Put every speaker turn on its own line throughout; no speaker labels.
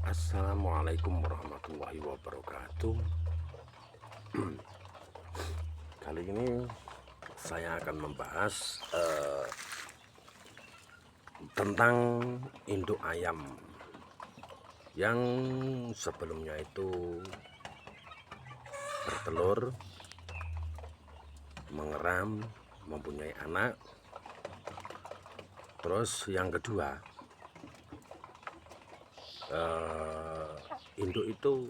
Assalamualaikum warahmatullahi wabarakatuh. Kali ini saya akan membahas tentang induk ayam yang sebelumnya itu bertelur, mengeram, mempunyai anak. Terus yang kedua, induk itu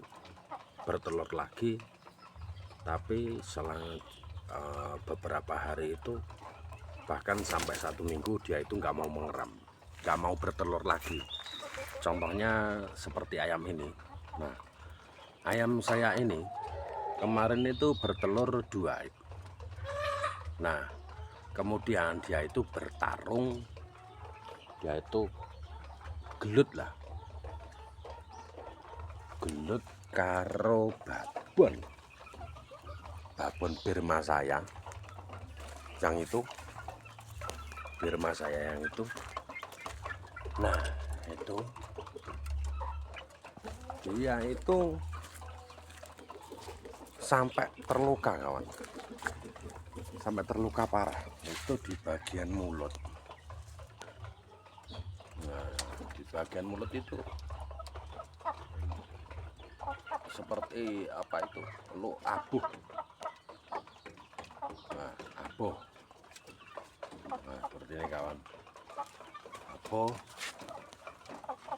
bertelur lagi, tapi selang beberapa hari itu, bahkan sampai 1 minggu, dia itu nggak mau mengeram, nggak mau bertelur lagi. Contohnya seperti ayam ini. Nah, ayam saya ini kemarin itu bertelur 2. Nah, kemudian dia itu bertarung, dia itu gelut karo babon Birma saya yang itu, nah itu dia itu sampai terluka kawan, sampai terluka parah itu di bagian mulut. Nah, di bagian mulut itu seperti apa itu, lu abuh. Nah, abuh. Nah, seperti ini kawan, abuh.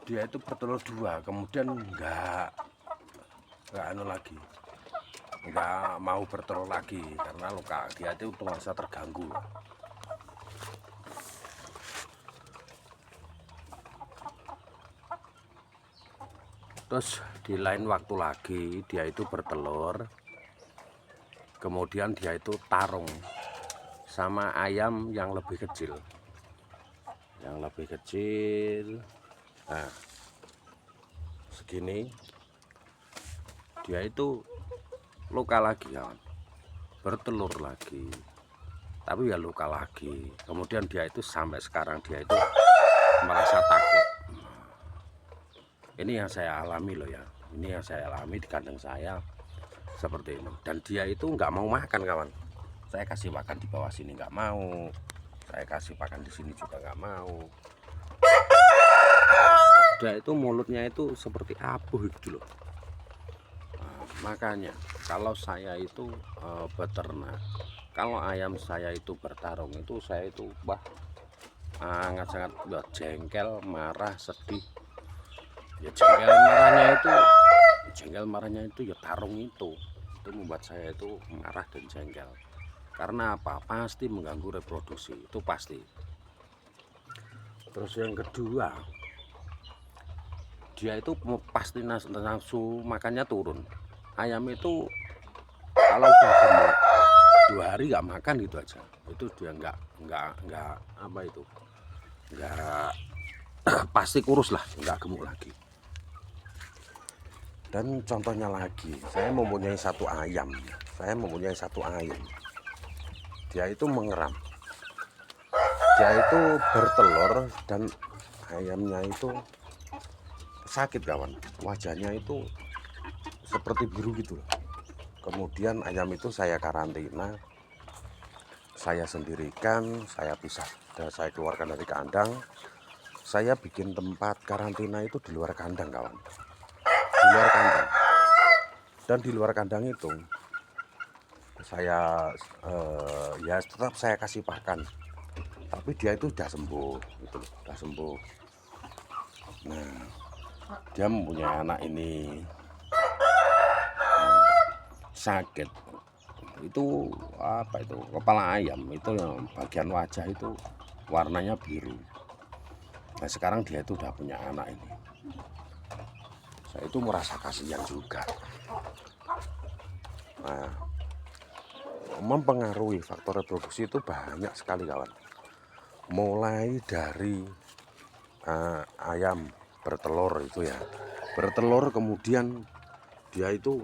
Dia itu bertelur 2, kemudian nggak mau bertelur lagi karena luka, dia itu merasa terganggu. Terus di lain waktu lagi dia itu bertelur, kemudian dia itu tarung sama ayam yang lebih kecil. Nah, segini dia itu luka lagi kawan, bertelur lagi, tapi ya luka lagi. Kemudian dia itu sampai sekarang dia itu merasa takut. Ini yang saya alami loh ya, ini yang saya alami di kandang saya seperti ini. Dan dia itu nggak mau makan kawan, saya kasih makan di bawah sini nggak mau, saya kasih makan di sini juga nggak mau. Dia itu mulutnya itu seperti abuh gitu loh. Nah, makanya kalau saya itu beternak, kalau ayam saya itu bertarung itu, saya itu sangat jengkel, marah, sedih. Ya jengkel marahnya itu ya tarung itu membuat saya itu marah dan jengkel. Karena apa? Pasti mengganggu reproduksi, itu pasti. Terus yang kedua, dia itu pasti nafsu makannya turun. Ayam itu kalau udah gemuk 2 hari nggak makan gitu aja, itu dia nggak apa itu, nggak pasti kurus lah, nggak gemuk lagi. Dan contohnya lagi, saya mempunyai satu ayam, dia itu mengeram, dia itu bertelur, dan ayamnya itu sakit kawan, wajahnya itu seperti biru gitu loh. Kemudian ayam itu saya karantina, saya sendirikan, saya pisah, dan saya keluarkan dari kandang. Saya bikin tempat karantina itu di luar kandang kawan, di luar kandang. Dan di luar kandang itu saya ya tetap saya kasih pakan, tapi dia itu udah sembuh gitu loh, udah sembuh. Nah, dia mempunyai anak ini sakit, itu apa itu, kepala ayam itu yang bagian wajah itu warnanya biru. Nah, sekarang dia itu udah punya anak ini, saya itu merasa kasihan juga. Nah, mempengaruhi faktor reproduksi itu banyak sekali kawan, mulai dari ayam bertelur itu ya, bertelur kemudian dia itu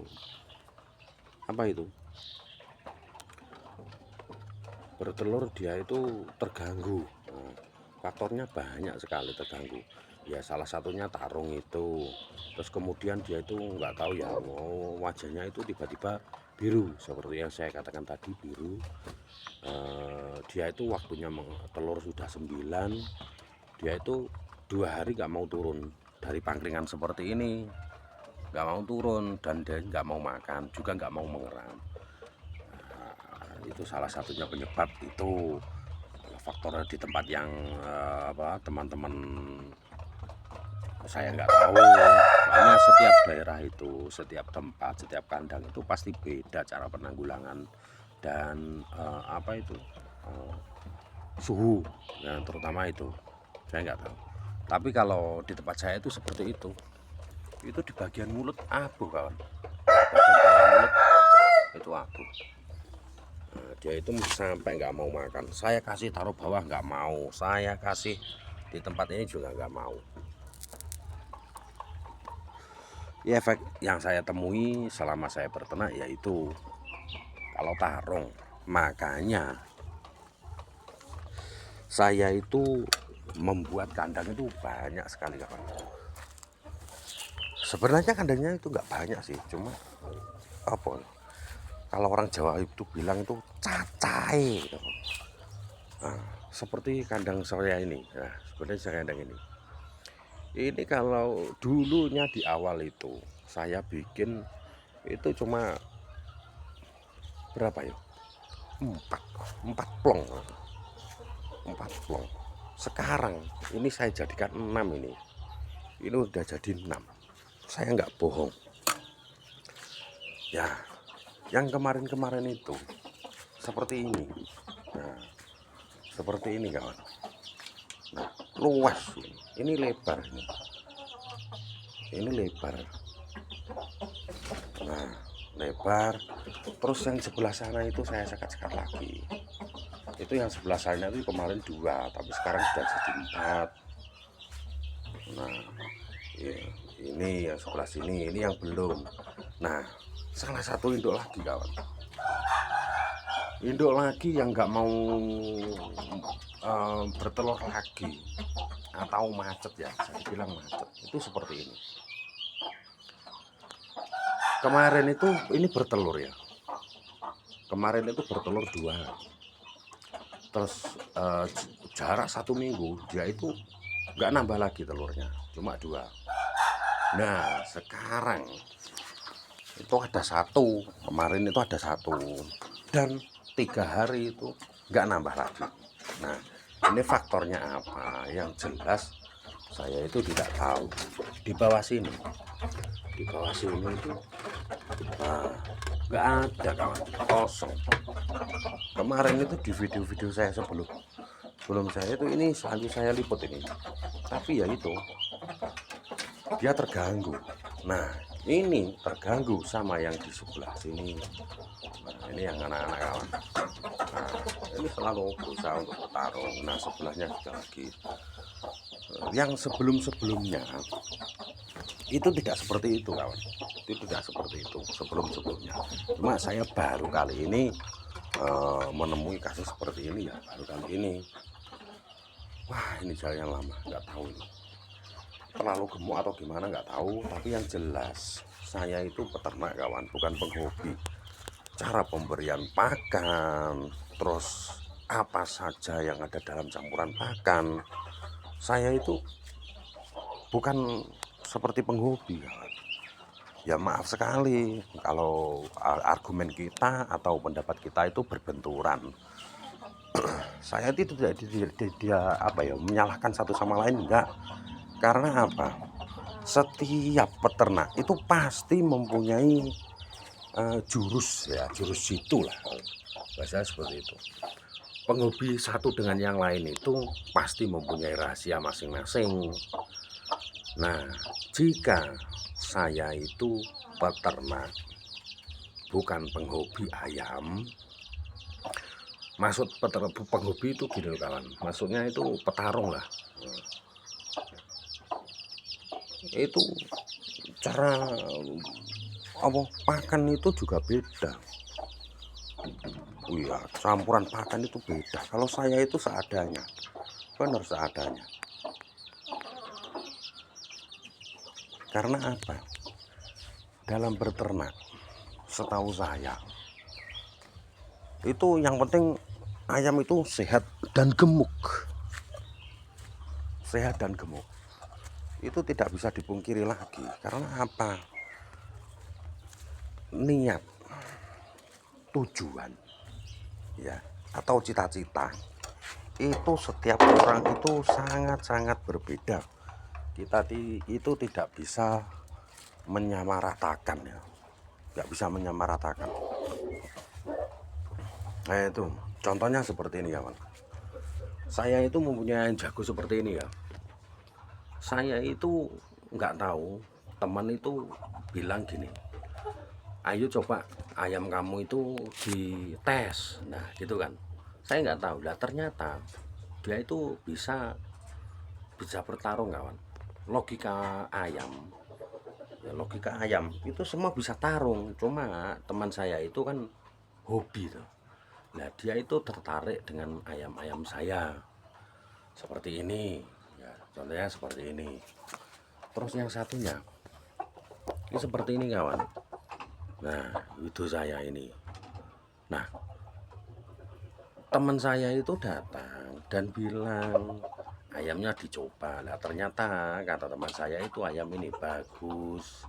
apa itu, bertelur dia itu terganggu. Nah, faktornya banyak sekali terganggu. Ya salah satunya tarung itu. Terus kemudian dia itu nggak tahu ya, wajahnya itu tiba-tiba biru seperti yang saya katakan tadi, biru. Dia itu waktunya telur sudah 9, dia itu 2 hari nggak mau turun dari pangkringan seperti ini, nggak mau turun, dan dia nggak mau makan juga, nggak mau mengeram. Itu salah satunya penyebab itu. Faktornya di tempat yang teman-teman saya nggak tahu, soalnya setiap daerah itu, setiap tempat, setiap kandang itu pasti beda cara penanggulangan dan suhu, ya, terutama itu saya nggak tahu. Tapi kalau di tempat saya itu seperti itu di bagian mulut abu kawan, bagian bawah mulut itu abu. Dia itu sampai nggak mau makan, saya kasih taruh bawah nggak mau, saya kasih di tempat ini juga nggak mau. Ya, efek yang saya temui selama saya berternak yaitu kalau tarung. Makanya saya itu membuat kandang itu banyak sekali kawan. Sebenarnya kandangnya itu nggak banyak sih, cuma apa, kalau orang Jawa itu bilang itu cacai gitu. Nah, seperti kandang saya ini. Nah, sebenarnya saya kandang ini kalau dulunya di awal itu saya bikin itu cuma berapa ya, empat plong. Sekarang ini saya jadikan 6, ini udah jadi 6. Saya nggak bohong ya, yang kemarin itu seperti ini. Nah, seperti ini kawan. Nah, luas ini lebar, ini lebar. Nah, lebar. Terus yang sebelah sana itu saya sekat-sekat lagi. Itu yang sebelah sana itu kemarin 2, tapi sekarang sudah jadi 4. Nah, ya, ini yang sebelah sini, ini yang belum. Nah, salah satu induk lagi kawan, induk lagi yang nggak mau bertelur lagi atau macet, ya saya bilang macet, itu seperti ini. Kemarin itu ini bertelur ya, kemarin itu bertelur 2, terus jarak 1 minggu dia itu nggak nambah lagi telurnya, cuma 2. Nah, sekarang itu ada 1, kemarin itu ada 1, dan 3 hari itu nggak nambah lagi. Nah, ini faktornya apa? Yang jelas saya itu tidak tahu. Di bawah sini itu nggak ada kawan, kosong. Kemarin itu di video-video saya sebelum saya itu ini selalu saya liput ini, tapi ya itu dia terganggu. Nah, ini terganggu sama yang di sebelah sini. Nah, ini yang anak-anak kawan. Nah, ini selalu berusaha untuk bertarung. Nah, sebelahnya juga lagi. Yang sebelumnya itu tidak seperti itu kawan, itu tidak seperti itu sebelumnya. Cuma saya baru kali ini menemui kasus seperti ini ya, baru kali ini. Wah, ini jalan yang lama, nggak tahu ini terlalu gemuk atau gimana, nggak tahu. Tapi yang jelas saya itu peternak kawan, bukan penghobi. Cara pemberian pakan, terus apa saja yang ada dalam campuran pakan, saya itu bukan seperti penghobi kawan. Ya maaf sekali kalau argumen kita atau pendapat kita itu berbenturan. Saya itu tidak menyalahkan satu sama lain, enggak. Karena apa? Setiap peternak itu pasti mempunyai jurus jitu lah, bahasa seperti itu. Penghobi satu dengan yang lain itu pasti mempunyai rahasia masing-masing. Nah, jika saya itu peternak bukan penghobi ayam, maksud penghobi itu gini loh kawan, maksudnya itu petarung lah. Itu cara pakan itu juga beda. Iya, campuran pakan itu beda. Kalau saya itu seadanya, benar seadanya. Karena apa? Dalam berternak, setahu saya, itu yang penting ayam itu sehat dan gemuk. Sehat dan gemuk. Itu tidak bisa dipungkiri lagi. Karena apa? Niat, tujuan, ya, atau cita-cita itu setiap orang itu sangat-sangat berbeda. Kita itu tidak bisa menyamaratakan, ya, nggak bisa menyamaratakan. Nah itu contohnya seperti ini, kawan. Saya itu mempunyai jago seperti ini, ya. Saya itu nggak tahu, teman itu bilang gini, ayo coba ayam kamu itu dites. Nah gitu kan, saya nggak tahu lah, ternyata dia itu bisa bertarung, kawan. Logika ayam, ya, logika ayam itu semua bisa tarung, cuma teman saya itu kan hobi tuh. Nah dia itu tertarik dengan ayam-ayam saya seperti ini, ya, contohnya seperti ini. Terus yang satunya ini seperti ini, kawan. Nah itu saya ini. Nah teman saya itu datang dan bilang ayamnya dicoba. Nah ternyata kata teman saya itu ayam ini bagus,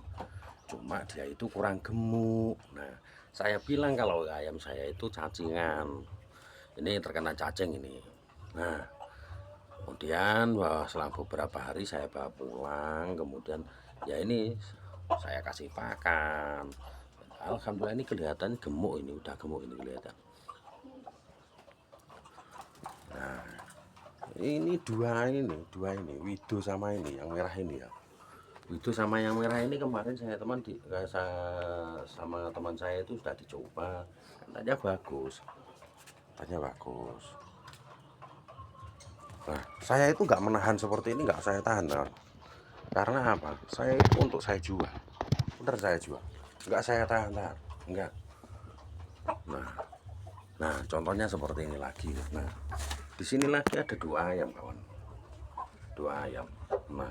cuma dia itu kurang gemuk. Nah saya bilang kalau ayam saya itu cacingan, ini terkena cacing ini. Nah kemudian selang beberapa hari saya bawa pulang, kemudian ya ini saya kasih pakan. Alhamdulillah ini kelihatan gemuk, ini udah gemuk ini kelihatan. Nah ini dua ini Wido sama ini yang merah ini, ya. Wido sama yang merah ini kemarin saya sama teman saya itu sudah dicoba, katanya bagus, Nah saya itu nggak menahan seperti ini, nggak saya tahan, nah. Karena apa? Saya itu untuk saya jual, bener saya jual, nggak saya tahan, enggak. Nah contohnya seperti ini lagi. Nah di sini lagi ada 2 ayam, kawan, 2 ayam. Nah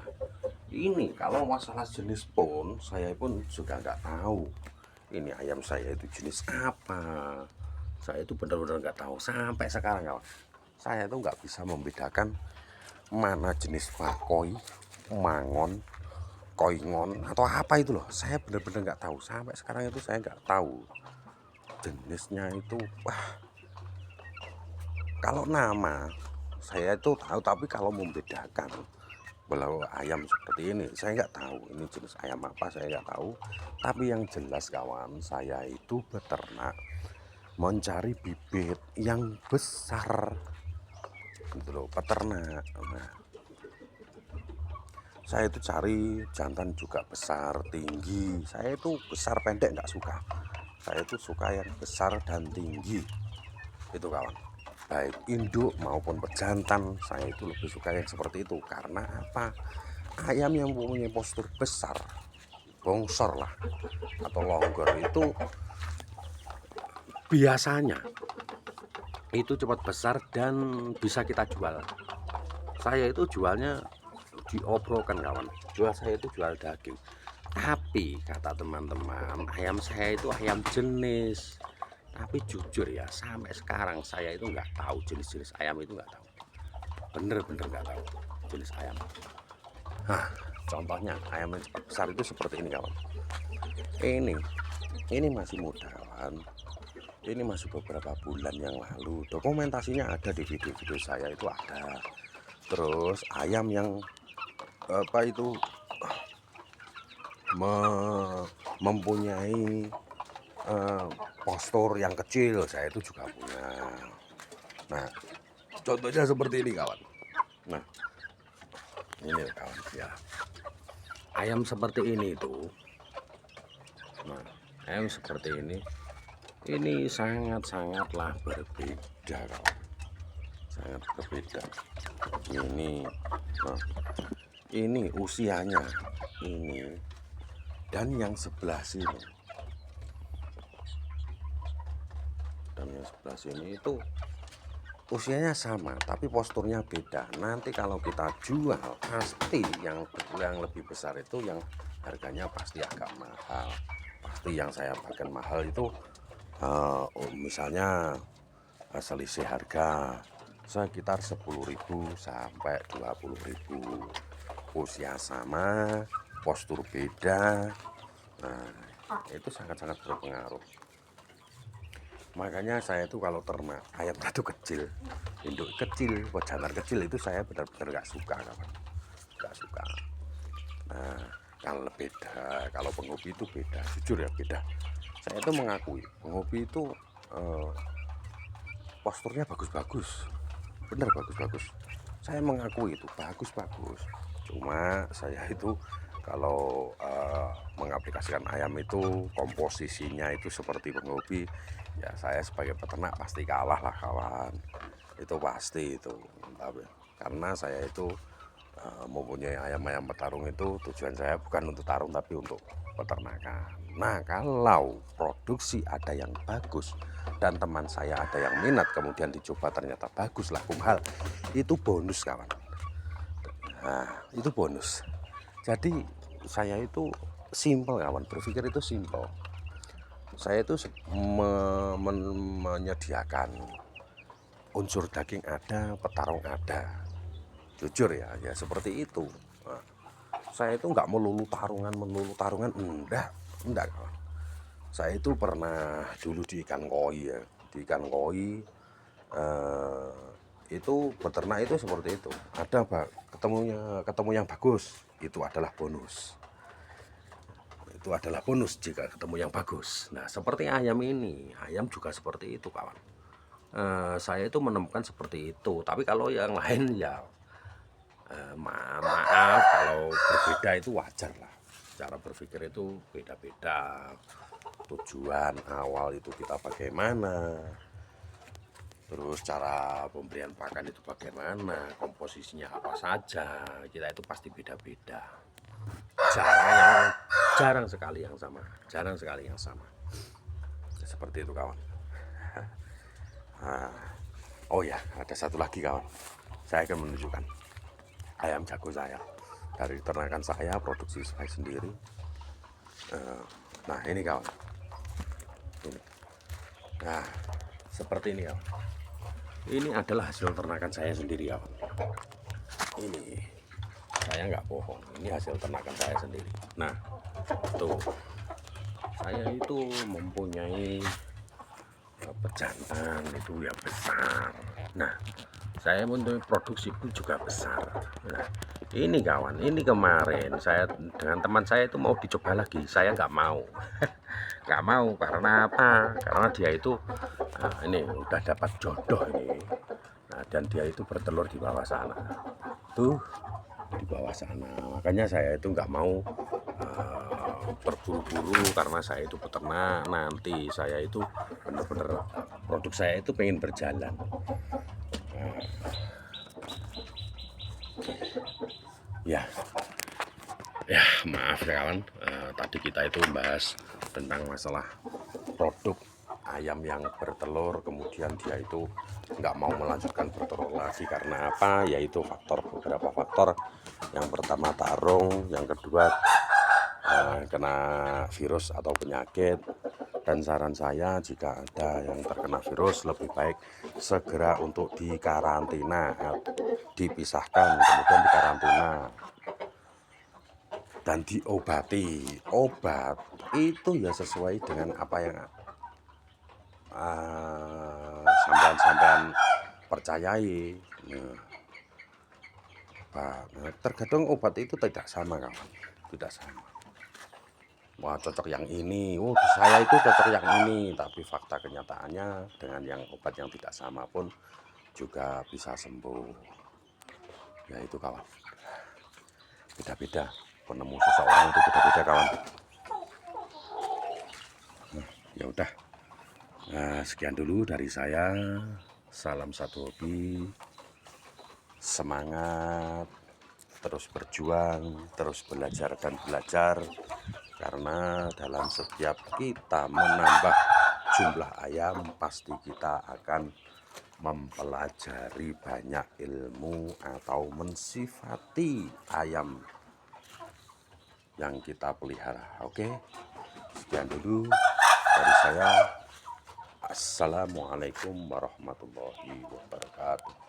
ini kalau masalah jenis pun saya pun juga nggak tahu ini ayam saya itu jenis apa. Saya itu benar-benar nggak tahu sampai sekarang, kawan. Saya itu nggak bisa membedakan mana jenis pakoi, mangon, koingon atau apa itu loh. Saya benar-benar nggak tahu sampai sekarang itu, saya nggak tahu jenisnya itu. Wah, kalau nama saya itu tahu, tapi kalau membedakan kalau ayam seperti ini saya nggak tahu ini jenis ayam apa, saya nggak tahu. Tapi yang jelas, kawan, saya itu beternak mencari bibit yang besar gitu loh, peternak. Nah saya itu cari jantan juga besar, tinggi. Saya itu besar pendek nggak suka, saya itu suka yang besar dan tinggi itu, kawan. Baik induk maupun pejantan, saya itu lebih suka yang seperti itu. Karena apa? Ayam yang mempunyai postur besar, bongsor lah atau longgor, itu biasanya itu cepat besar dan bisa kita jual. Saya itu jualnya diobrokan, kawan. Jual saya itu jual daging. Tapi kata teman-teman, ayam saya itu ayam jenis. Tapi jujur ya, sampai sekarang saya itu nggak tahu jenis-jenis ayam itu, nggak tahu. Bener-bener nggak tahu jenis ayam. Nah, contohnya ayam yang cepat besar itu seperti ini, kawan. Ini masih muda, kawan. Ini masih beberapa bulan yang lalu. Dokumentasinya ada di video-video saya itu ada. Terus ayam yang apa itu mempunyai postur yang kecil, saya itu juga punya. Nah contohnya seperti ini, kawan. Nah ini, kawan, ya, ayam seperti ini itu. Nah ayam seperti ini sangat-sangatlah berbeda, kawan. Sangat berbeda ini. Nah ini usianya ini dan yang sebelah sini, itu usianya sama tapi posturnya beda. Nanti kalau kita jual pasti yang lebih besar itu yang harganya pasti agak mahal. Pasti yang saya pakai mahal itu misalnya selisih harga sekitar 10.000 sampai 20.000. Usia sama, postur beda. Nah, itu sangat-sangat berpengaruh. Makanya saya itu kalau ternak ayamnya itu kecil, induk kecil, jantan kecil itu saya benar-benar nggak suka, kawan. Nggak suka. Nah, kalau beda, kalau penghobi itu beda, jujur ya beda. Saya itu mengakui penghobi itu eh, posturnya bagus-bagus, bener bagus-bagus. Saya mengakui itu bagus-bagus. Cuma saya itu kalau mengaplikasikan ayam itu komposisinya itu seperti penghobi, ya saya sebagai peternak pasti kalah lah, kawan. Itu pasti itu. Tapi karena saya itu mempunyai ayam-ayam petarung itu tujuan saya bukan untuk tarung tapi untuk peternakan. Nah, kalau produksi ada yang bagus dan teman saya ada yang minat kemudian dicoba ternyata bagus lah hal, itu bonus, kawan. Nah, itu bonus. Jadi saya itu simple, kawan, berpikir itu simple. Saya itu menyediakan unsur daging ada, petarung ada. Jujur ya, ya seperti itu. Nah, saya itu nggak melulu tarungan, enggak. Saya itu pernah dulu di ikan koi ya, di ikan koi eh, itu beternak itu seperti itu. Ada ketemu yang bagus, itu adalah bonus. Itu adalah bonus jika ketemu yang bagus. Nah, seperti ayam ini, ayam juga seperti itu, kawan. Saya itu menemukan seperti itu. Tapi kalau yang lain ya maaf kalau berbeda itu wajar lah. Cara berpikir itu beda-beda. Tujuan awal itu kita bagaimana, terus cara pemberian pakan itu bagaimana, komposisinya apa saja, kita itu pasti beda-beda. Jarang sekali yang sama, jarang sekali yang sama. Seperti itu, kawan. Nah, oh ya, ada satu lagi, kawan. Saya akan menunjukkan ayam jago saya dari ternakan saya, produksi saya sendiri. Nah, ini, kawan. Ini. Nah, seperti ini, kawan. Ini adalah hasil ternakan saya sendiri, kawan. Ini saya nggak bohong, ini hasil ternakan saya sendiri. Nah, tuh saya itu mempunyai pejantan itu yang besar. Nah, saya mempunyai produksi pun juga besar. Nah, ini, kawan, ini kemarin saya dengan teman saya itu mau dicoba lagi, saya nggak mau. Nggak mau karena apa? Karena dia itu ini udah dapat jodoh ini. Nah, dan dia itu bertelur di bawah sana. Tuh, di bawah sana. Makanya saya itu nggak mau berburu-buru karena saya itu peternak. Nanti saya itu bener-bener produk saya itu pengen berjalan. Ya, ya maaf ya, kawan. Tadi kita itu membahas tentang masalah produk ayam yang bertelur, kemudian dia itu nggak mau melanjutkan bertelur lagi karena apa? Yaitu beberapa faktor. Yang pertama tarung, yang kedua kena virus atau penyakit. Dan saran saya jika ada yang terkena virus lebih baik segera untuk dikarantina, dipisahkan kemudian dikarantina dan diobati. Obat itu ya sesuai dengan apa yang sampean percayai. Terkadang obat itu tidak sama, kawan, tidak sama. Wah, cocok yang ini, oh saya itu cocok yang ini, tapi fakta kenyataannya dengan yang obat yang tidak sama pun juga bisa sembuh. Ya itu, kawan, beda-beda, penemu seseorang itu beda-beda, kawan. Ya udah, sekian dulu dari saya. Salam satu hobi, semangat, terus berjuang, terus belajar dan belajar. Karena dalam setiap kita menambah jumlah ayam pasti kita akan mempelajari banyak ilmu atau mensifati ayam yang kita pelihara. Oke, sekian dulu dari saya. Assalamualaikum warahmatullahi wabarakatuh.